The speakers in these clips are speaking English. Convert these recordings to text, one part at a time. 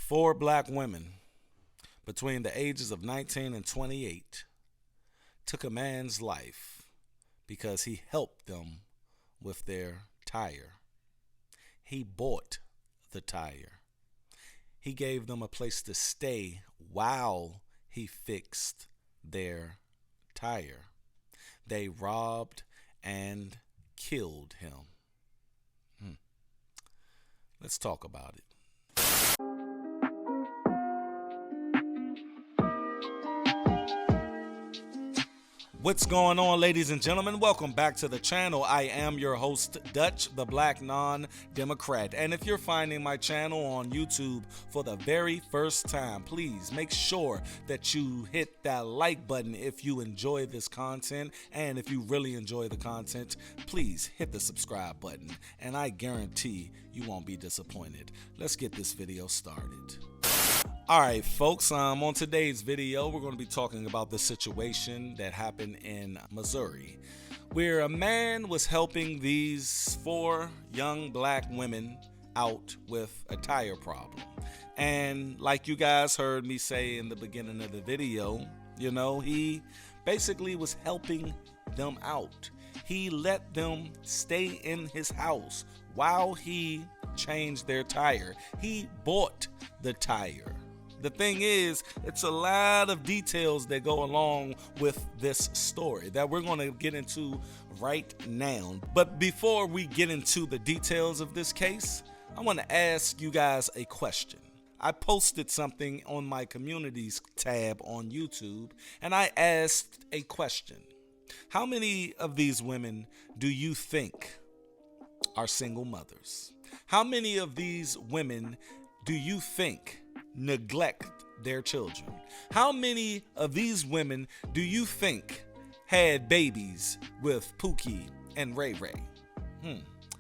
Four black women between the ages of 19 and 28 took a man's life because he helped them with their tire. He bought the tire. He gave them a place to stay while he fixed their tire. They robbed and killed him. Let's talk about it. What's going on, ladies and gentlemen? Welcome back to the channel. I am your host, Dutch, the Black Non-Democrat. And if you're finding my channel on YouTube for the very first time, please make sure that you hit that like button if you enjoy this content. And if you really enjoy the content, please hit the subscribe button. And I guarantee you won't be disappointed. Let's get this video started. All right, folks, on today's video, we're going to be talking about the situation that happened in Missouri, where a man was helping these four young black women out with a tire problem. And like you guys heard me say in the beginning of the video, he basically was helping them out. He let them stay in his house while he changed their tire. He bought the tire. The thing is, it's a lot of details that go along with this story that we're going to get into right now. But before we get into the details of this case, I want to ask you guys a question. I posted something on my communities tab on YouTube, and I asked a question. How many of these women do you think are single mothers? How many of these women do you think neglect their children? How many of these women do you think had babies with Pookie and Ray Ray?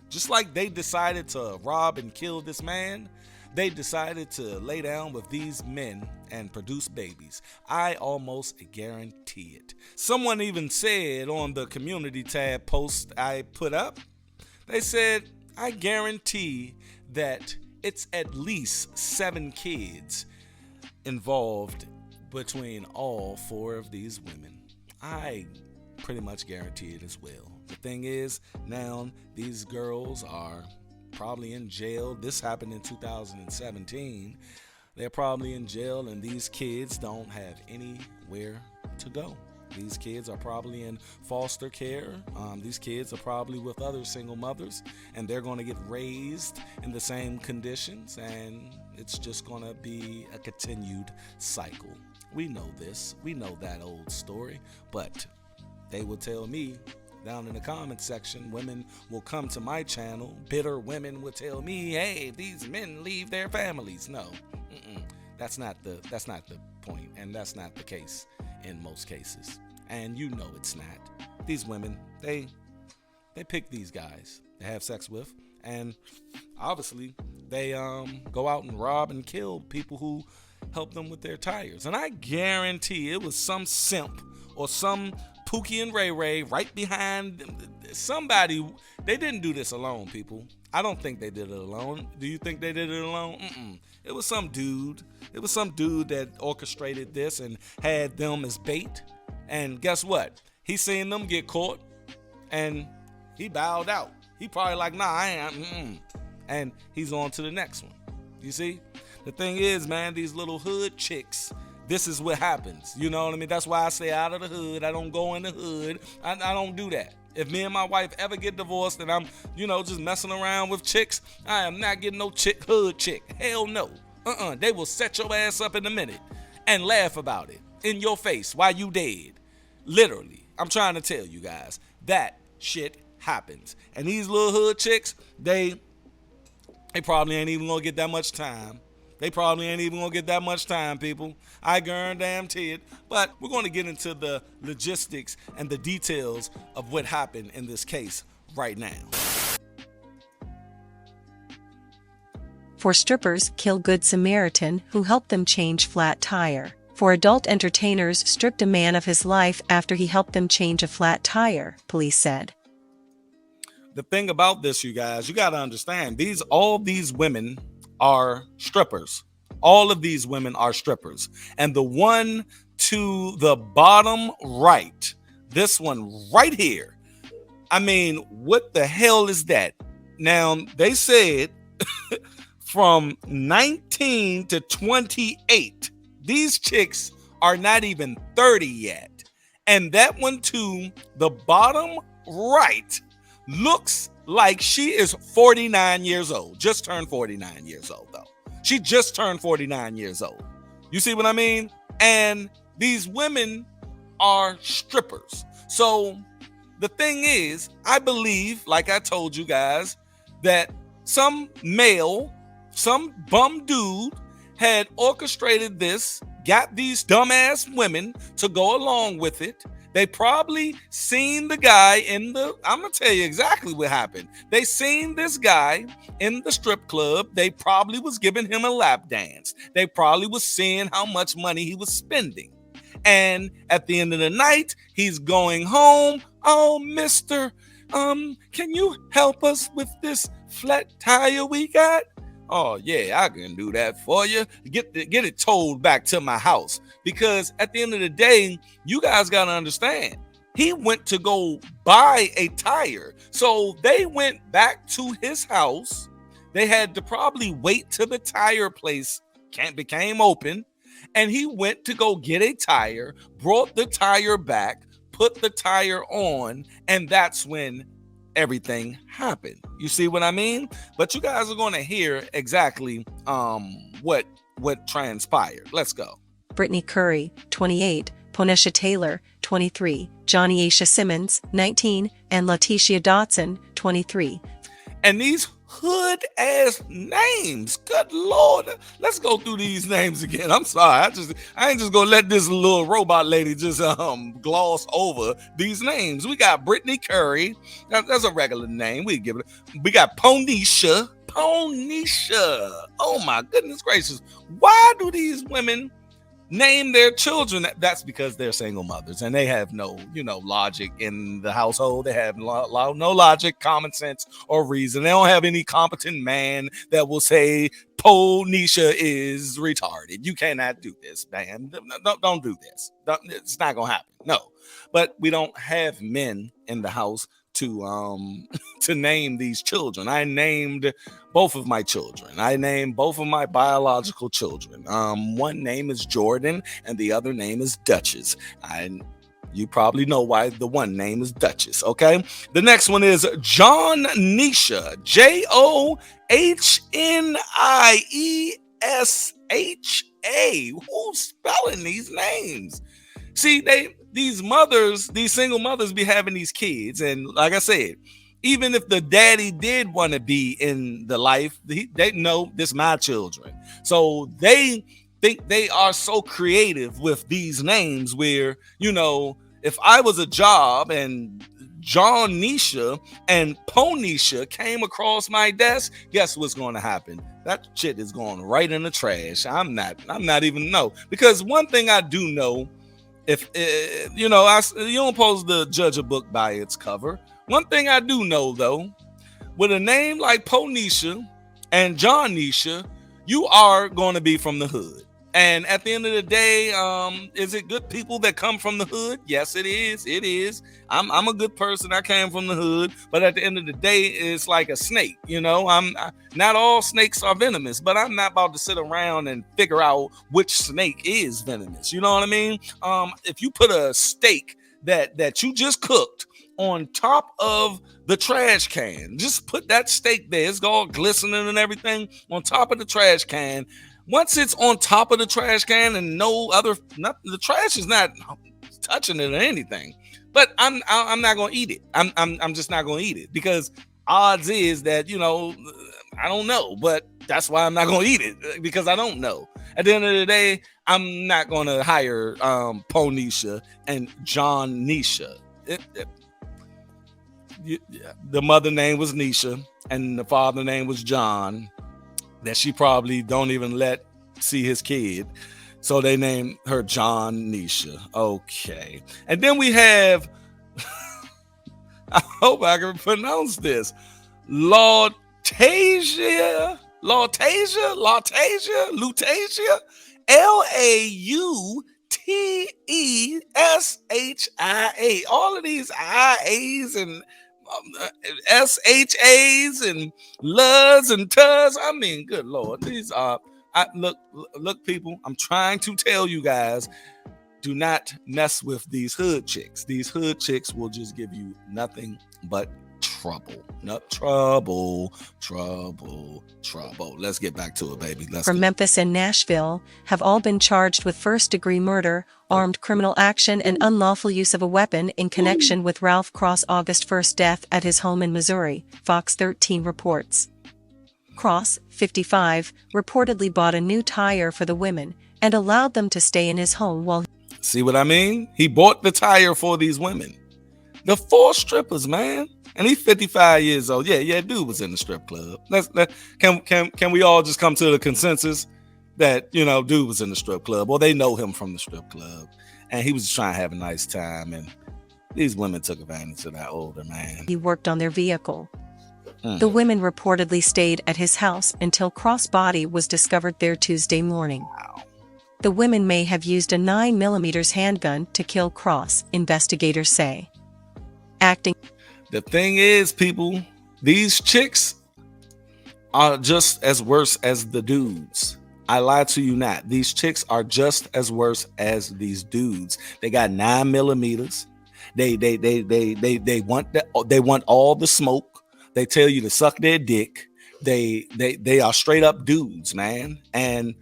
Just like they decided to rob and kill this man, they decided to lay down with these men and produce babies. I almost guarantee it. Someone even said on the community tab post I put up, they said, I guarantee that it's at least 7 kids involved between all 4 of these women. I pretty much guarantee it as well. The thing is, now these girls are probably in jail. This happened in 2017. They're probably in jail, and these kids don't have anywhere to go. These kids are probably in foster care. These kids are probably with other single mothers, and they're going to get raised in the same conditions, and it's just going to be a continued cycle. We know this. We know that old story, but they will tell me down in the comment section, women will come to my channel, bitter women will tell me, hey, these men leave their families. No, that's not the point, and that's not the case in most cases. And you know it's not. These women, they pick these guys to have sex with, and obviously they go out and rob and kill people who help them with their tires. And I guarantee it was some simp or some Pookie and Ray Ray right behind somebody. They didn't do this alone, people. I don't think they did it alone. Do you think they did it alone? It was some dude. It was some dude that orchestrated this and had them as bait. And guess what? He seen them get caught, and he bowed out. He probably like, nah, I ain't. And he's on to the next one. You see? The thing is, man, these little hood chicks, this is what happens. You know what I mean? That's why I say out of the hood. I don't go in the hood. I don't do that. If me and my wife ever get divorced and I'm, just messing around with chicks, I am not getting no hood chick. Hell no. They will set your ass up in a minute and laugh about it in your face while you dead. Literally. I'm trying to tell you guys, that shit happens. And these little hood chicks, they probably ain't even gonna get that much time. They probably ain't even gonna get that much time, people. I guarantee it. But we're gonna get into the logistics and the details of what happened in this case right now. For strippers, kill Good Samaritan who helped them change flat tire. For adult entertainers, stripped a man of his life after he helped them change a flat tire, police said. The thing about this, you guys, you got to understand, all these women are strippers. All of these women are strippers. And the one to the bottom right, this one right here, I mean, what the hell is that? Now, they said from 19 to 28, these chicks are not even 30 yet. And that one to the bottom right looks like she is 49 years old. Just turned 49 years old, though. She just turned 49 years old. You see what I mean? And these women are strippers. So the thing is, I believe, like I told you guys, that some male, some bum dude had orchestrated this, got these dumbass women to go along with it. They probably seen the guy I'm going to tell you exactly what happened. They seen this guy in the strip club. They probably was giving him a lap dance. They probably was seeing how much money he was spending. And at the end of the night, he's going home. Oh, mister, can you help us with this flat tire we got? Oh, yeah, I can do that for you. Get it towed back to my house. Because at the end of the day, you guys got to understand, he went to go buy a tire. So they went back to his house. They had to probably wait till the tire place became open. And he went to go get a tire, brought the tire back, put the tire on, and that's when everything happened. You see what I mean? But you guys are going to hear exactly what transpired. Let's go. Brittany Curry, 28, Ponesha Taylor, 23, Johnny Aisha Simmons, 19, and Letitia Dotson, 23. And these hood ass names, good Lord. Let's go through these names again. I'm sorry, I ain't just gonna let this little robot lady just gloss over these names. We got Brittany Curry, that's a regular name. We got Ponesha. Oh my goodness gracious, why do these women name their children? That's because they're single mothers and they have no, logic in the household. They have no logic, common sense, or reason. They don't have any competent man that will say Ponesha is retarded. You cannot do this, man. Don't do this. It's not gonna happen. No, but we don't have men in the house to name these children. I named both of my children. I named both of my biological children. One name is Jordan and the other name is Duchess. You probably know why the one name is Duchess, okay? The next one is John Nisha. Johniesha. Who's spelling these names? See, these single mothers be having these kids. And like I said, even if the daddy did want to be in the life, they know this my children. So they think they are so creative with these names where, if I was a job and John Nisha and Ponesha came across my desk, guess what's going to happen? That shit is going right in the trash. I'm not even know. Because one thing I do know, if you don't supposed to judge a book by its cover. One thing I do know though, with a name like Ponesha and John Nisha, you are going to be from the hood. And at the end of the day, is it good people that come from the hood? Yes, it is. It is. I'm a good person. I came from the hood, but at the end of the day, it's like a snake. Not all snakes are venomous, but I'm not about to sit around and figure out which snake is venomous. You know what I mean? If you put a steak that you just cooked on top of the trash can, just put that steak there. It's all glistening and everything on top of the trash can. Once it's on top of the trash can and the trash is not touching it or anything, but I'm not gonna eat it. I'm just not gonna eat it because odds is that I don't know, but that's why I'm not gonna eat it because I don't know. At the end of the day, I'm not gonna hire Ponesha and John Nisha. The mother name was Nisha and the father name was John. That she probably don't even let see his kid. So they named her John Nisha. Okay. And then we have, I hope I can pronounce this, Letitia Lutasia, Lauteshia. All of these IAs and SHAs and LUDs and TUs. I mean, good Lord. These are, look, people, I'm trying to tell you guys, do not mess with these hood chicks. These hood chicks will just give you nothing but trouble. Trouble. Let's get back to it, baby. From Memphis and Nashville have all been charged with first-degree murder, armed criminal action, and unlawful use of a weapon in connection with Ralph Cross' August 1st death at his home in Missouri, Fox 13 reports. Cross, 55, reportedly bought a new tire for the women and allowed them to stay in his home while See what I mean? He bought the tire for these women. The 4 strippers, man. And he's 55 years old. Yeah, dude was in the strip club. Can we all just come to the consensus that, dude was in the strip club, or they know him from the strip club, and he was just trying to have a nice time, and these women took advantage of that older man. He worked on their vehicle. The women reportedly stayed at his house until Cross' body was discovered there Tuesday morning. Wow. The women may have used a 9mm handgun to kill Cross, investigators say. The thing is, people, these chicks are just as worse as the dudes. I lie to you not. These chicks are just as worse as these dudes. They got 9mm. They want all the smoke. They tell you to suck their dick. They are straight up dudes, man. And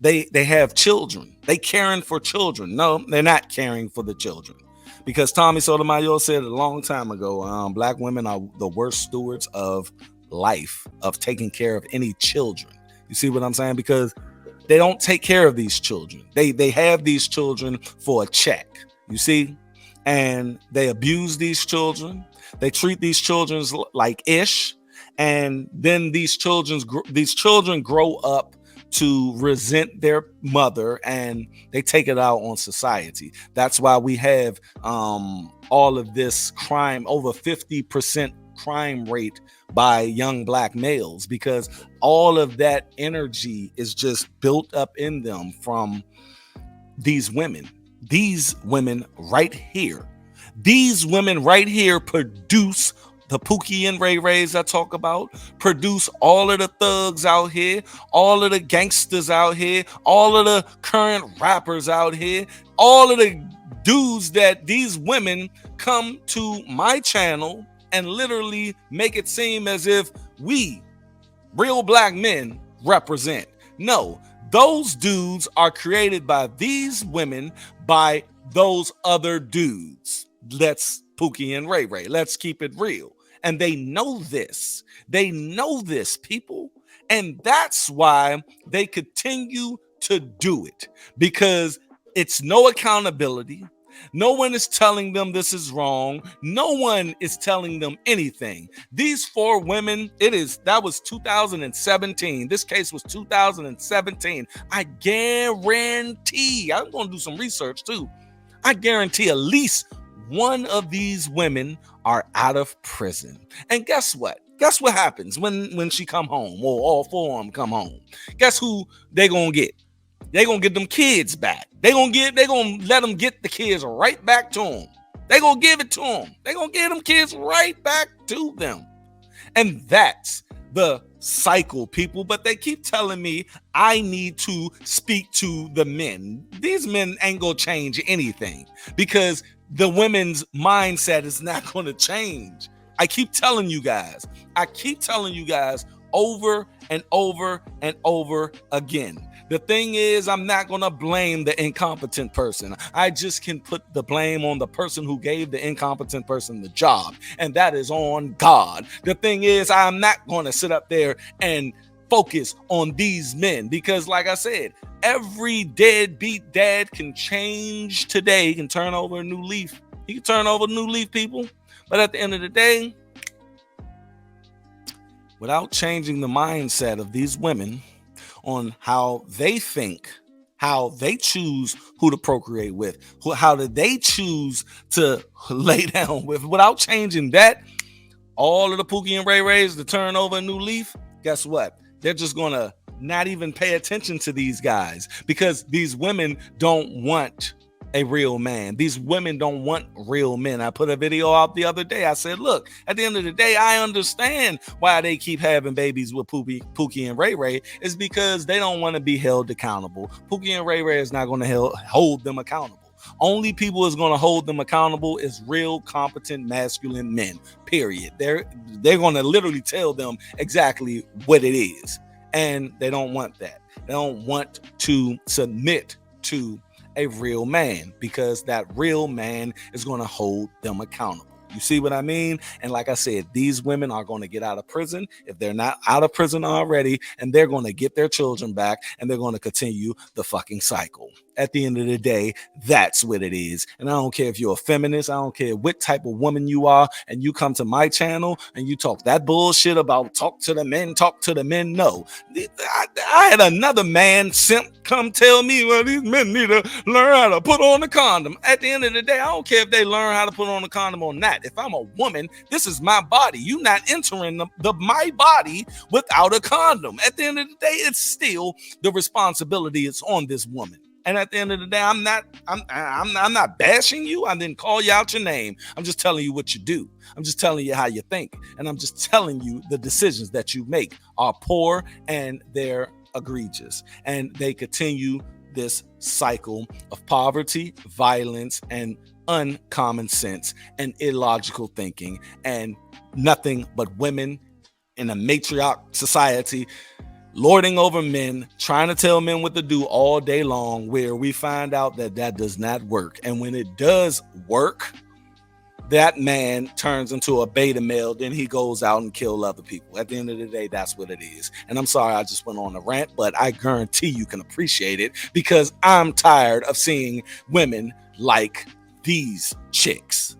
they have children. They caring for children. No, they're not caring for the children. Because Tommy Sotomayor said a long time ago, black women are the worst stewards of life, of taking care of any children. You see what I'm saying? Because they don't take care of these children. They have these children for a check, you see? And they abuse these children. They treat these children like ish. And then these children grow up to resent their mother, and they take it out on society. That's why we have all of this crime, over 50% crime rate by young black males, because all of that energy is just built up in them from these women right here. These women right here produce the Pookie and Ray Rays I talk about, produce all of the thugs out here, all of the gangsters out here, all of the current rappers out here, all of the dudes that these women come to my channel and literally make it seem as if we, real black men, represent. No, those dudes are created by these women, by those other dudes. Let's Pookie and Ray Ray. Let's keep it real. And they know this. They know this, people. And that's why they continue to do it, because it's no accountability. No one is telling them this is wrong. No one is telling them anything. These 4 women, that was 2017. This case was 2017. I guarantee, I'm going to do some research too. I guarantee at least one of these women are out of prison. And guess what? Guess what happens when she come home, or all 4 of them come home? Guess who they gonna get? They gonna get them kids back. They gonna let them get the kids right back to them. They gonna give it to them. They gonna give them kids right back to them. And that's the cycle, people. But they keep telling me I need to speak to the men. These men ain't gonna change anything, because the women's mindset is not going to change. I keep telling you guys over and over and over again. The thing is, I'm not going to blame the incompetent person. I just can put the blame on the person who gave the incompetent person the job, and that is on God. The thing is, I'm not going to sit up there and focus on these men, because like I said, every deadbeat dad can change today. He can turn over a new leaf. He can turn over a new leaf, people. But at the end of the day, without changing the mindset of these women on how they think, how they choose who to procreate with, how do they choose to lay down with, without changing that, all of the Pookie and Ray Rays to turn over a new leaf, guess what? they're just going to not even pay attention to these guys because these women don't want a real man. These women don't want real men. I put a video out the other day. I said, look, at the end of the day, I understand why they keep having babies with Pookie and Ray Ray. It's because they don't want to be held accountable. Pookie and Ray Ray is not going to hold them accountable. Only people is going to hold them accountable is real competent masculine men, period. They're going to literally tell them exactly what it is. And they don't want that. They don't want to submit to a real man because that real man is going to hold them accountable. You see what I mean? And like I said, these women are going to get out of prison if they're not out of prison already, and they're going to get their children back, and they're going to continue the fucking cycle. At the end of the day, that's what it is. And I don't care if you're a feminist. I don't care what type of woman you are, and you come to my channel and you talk that bullshit about talk to the men. No, I had another man simp come tell me, well, these men need to learn how to put on the condom. At the end of the day, I don't care if they learn how to put on the condom or not. If I'm a woman, this is my body. You not entering my body without a condom. At the end of the day, it's still the responsibility is on this woman. And at the end of the day, I'm not bashing you. I didn't call you out your name. I'm just telling you what you do. I'm just telling you how you think. And I'm just telling you the decisions that you make are poor and they're egregious. And they continue this cycle of poverty, violence, and uncommon sense and illogical thinking, and nothing but women in a matriarch society lording over men, trying to tell men what to do all day long, where we find out that does not work. And when it does work, that man turns into a beta male, then he goes out and kills other people. At the end of the day, that's what it is. And I'm sorry I just went on a rant, but I guarantee you can appreciate it because I'm tired of seeing women like these chicks.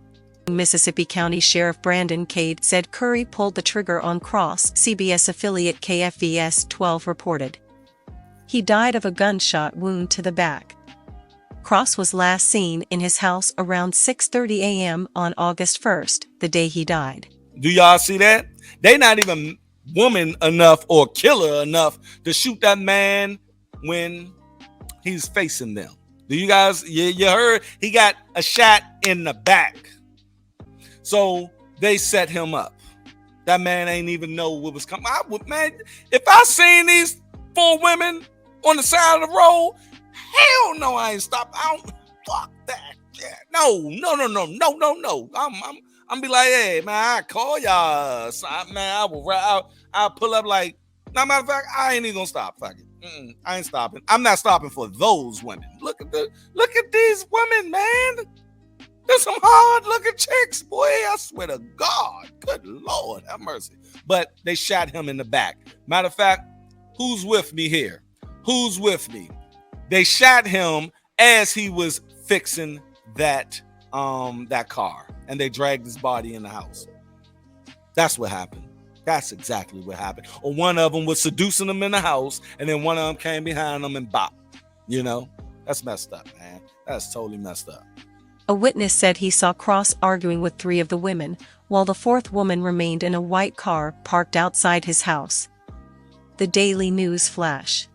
Mississippi County Sheriff Brandon Cade said Curry pulled the trigger on Cross, CBS affiliate KFVS 12 reported. He died of a gunshot wound to the back. Cross was last seen in his house around 6:30 a.m. on August 1st, the day he died. Do y'all see that? They not even woman enough or killer enough to shoot that man when he's facing them. Do you guys, you heard? He got a shot in the back. So they set him up. That man ain't even know what was coming. Man, if I seen these 4 women on the side of the road, hell no, I ain't stopped. I don't fuck that. Yeah. No. I'm be like, hey man, I call y'all. Man, I'll pull up like. Now, matter of fact, I ain't even gonna stop. Fuck it. I ain't stopping. I'm not stopping for those women. Look at these women, man. There's some hard-looking chicks, boy. I swear to God. Good Lord, have mercy. But they shot him in the back. Matter of fact, who's with me here? Who's with me? They shot him as he was fixing that car, and they dragged his body in the house. That's what happened. That's exactly what happened. Or one of them was seducing him in the house, and then one of them came behind him and bopped. You know, that's messed up, man. That's totally messed up. A witness said he saw Cross arguing with 3 of the women, while the 4th woman remained in a white car parked outside his house. The Daily News Flash.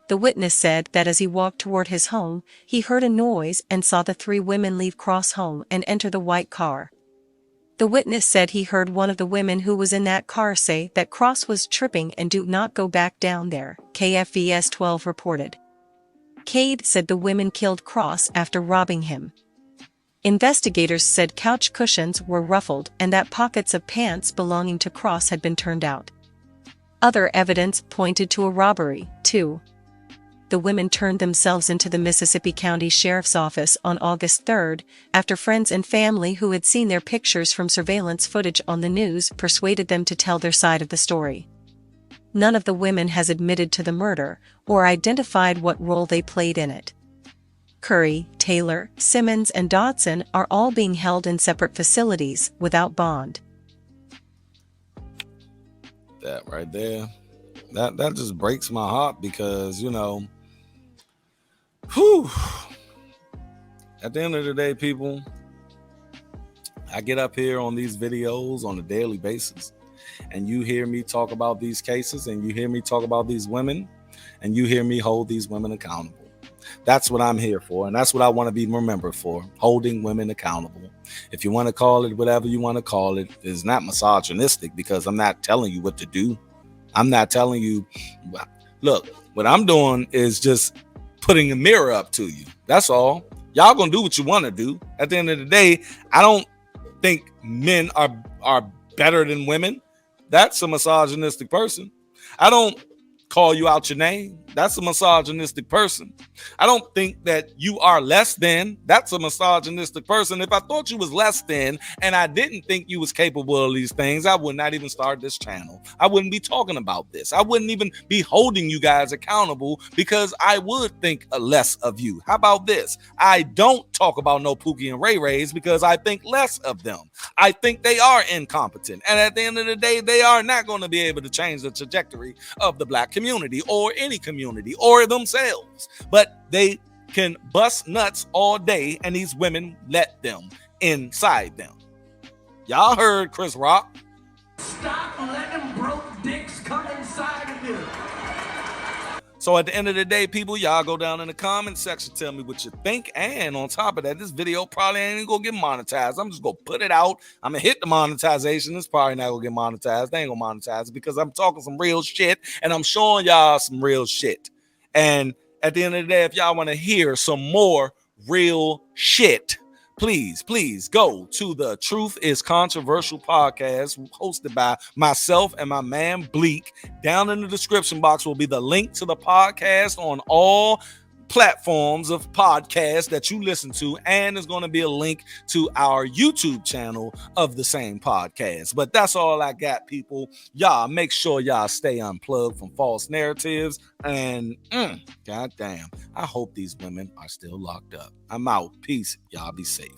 The witness said that as he walked toward his home, he heard a noise and saw the 3 women leave Cross' home and enter the white car. The witness said he heard one of the women who was in that car say that Cross was tripping and do not go back down there, KFVS 12 reported. Cade said the women killed Cross after robbing him. Investigators said couch cushions were ruffled and that pockets of pants belonging to Cross had been turned out. Other evidence pointed to a robbery, too. The women turned themselves into the Mississippi County Sheriff's Office on August 3rd, after friends and family who had seen their pictures from surveillance footage on the news persuaded them to tell their side of the story. None of the women has admitted to the murder or identified what role they played in it. Curry, Taylor, Simmons, and Dodson are all being held in separate facilities without bond. That right there, that just breaks my heart because, you know, at the end of the day, people, I get up here on these videos on a daily basis and you hear me talk about these cases, and you hear me talk about these women, and you hear me hold these women accountable. That's what I'm here for, and that's what I want to be remembered for, holding women accountable. If you want to call it whatever you want to call it, it's not misogynistic because I'm not telling you what to do. I'm not telling you, look, what I'm doing is just putting a mirror up to you. That's all. Y'all gonna do what you want to do. At the end of the day, I don't think men are better than women. That's a misogynistic person. I don't call you out your name. That's a misogynistic person. I don't think that you are less than. That's a misogynistic person. If I thought you was less than and I didn't think you was capable of these things, I would not even start this channel. I wouldn't be talking about this. I wouldn't even be holding you guys accountable because I would think less of you. How about this? I don't talk about no Pookie and Ray Rays because I think less of them. I think they are incompetent. And at the end of the day, they are not going to be able to change the trajectory of the black community or any community or themselves. But they can bust nuts all day and these women let them inside them. Y'all heard Chris Rock. Stop letting broke dicks come inside of you. So at the end of the day, people, y'all go down in the comment section, tell me what you think. And on top of that, this video probably ain't even gonna get monetized. I'm just gonna put it out. I'm gonna hit the monetization. It's probably not gonna get monetized. They ain't gonna monetize it because I'm talking some real shit and I'm showing y'all some real shit. And at the end of the day, if y'all want to hear some more real shit, please go to the Truth is Controversial podcast hosted by myself and my man Bleak. Down in the description box will be the link to the podcast on all platforms of podcasts that you listen to, and there's going to be a link to our YouTube channel of the same podcast. But that's all I got, people. Y'all make sure y'all stay unplugged from false narratives, and goddamn, I hope these women are still locked up. I'm out. Peace. Y'all be safe.